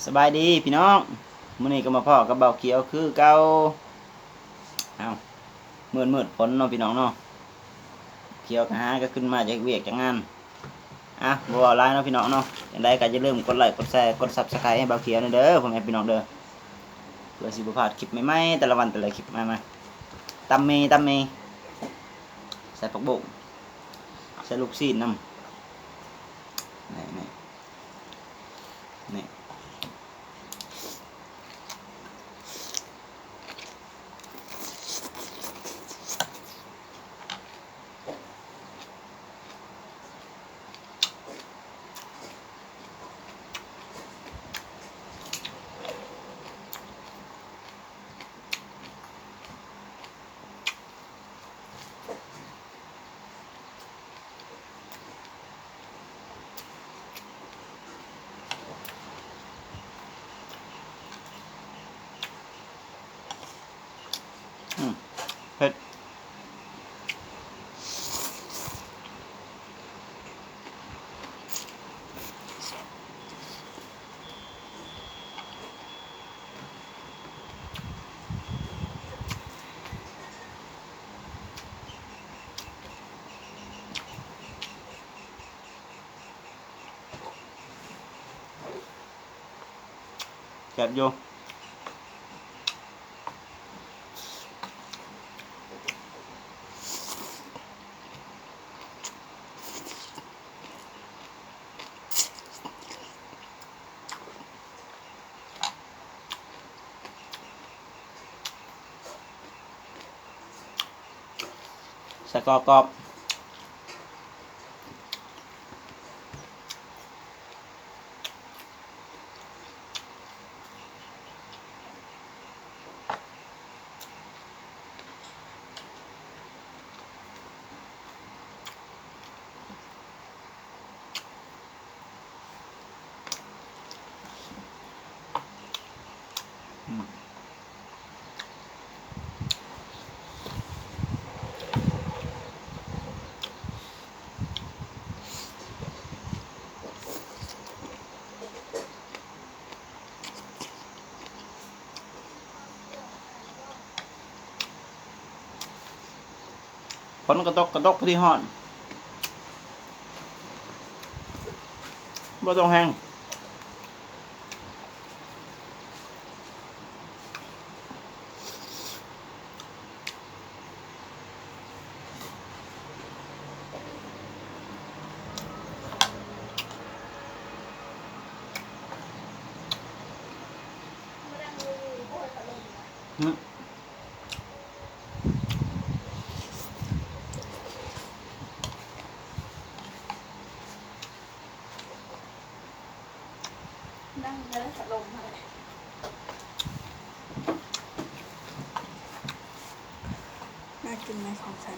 สบายดีพี่น้องมื้อนี้ก็มาพ่อกับเบาเขียวคือเก่าเอามืดฝนเนาะพี่น้องเนาะเขียวก็หาก็ขึ้นมาจากเวียกจากงานบ่เว้าหลายเนาะพี่น้องเนาะจังไดก็อย่าลืมกดไลค์กดแชร์กด Subscribe ให้เบาเขียวเด้อพ่อแม่พี่น้องเด้อเพื่อสิบ่พลาดคลิปใหม่ๆแต่ละวันแต่ละคลิปมาตำเมใส่ผักบุ้งใส่ลูกชิ้นนำนี่เผ็ดแซ่บอยู่ใส่กรอบฝนกระตกพอดีฮ้อนบ่ต้องแห้งนั่งแล้วจะลมอะไรน่ากินไหมของฉัน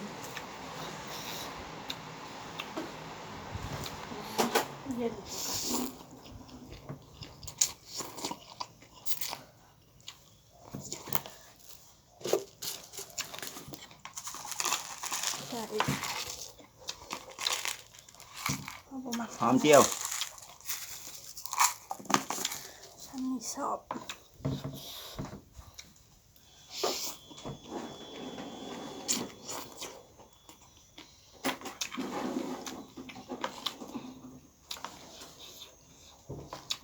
เย็นใช่หอมเจียวฉันนี่ชอบ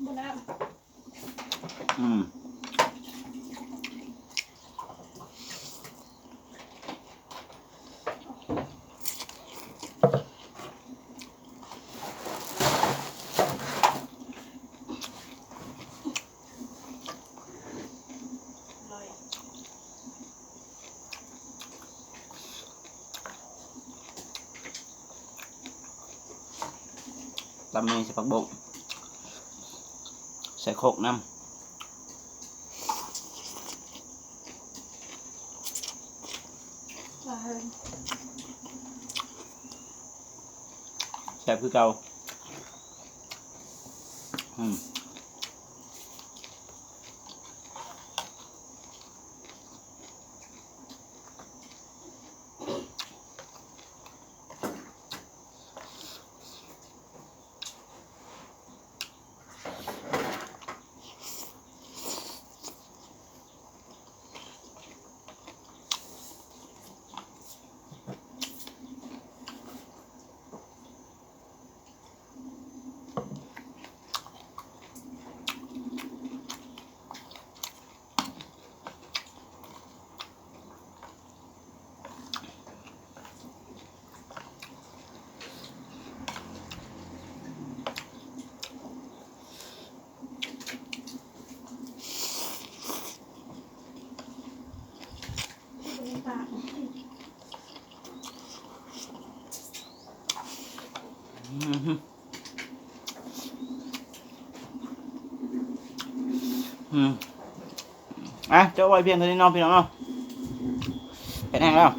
บุญน้ตำเมใส่ผักบุ้งใส่โคกน้ำแซ่บคือเก่า อ่ะเจ้าไว้เพียงเท่านี้เน้องพี่น้องเนาะเป็นแห้งแล้ว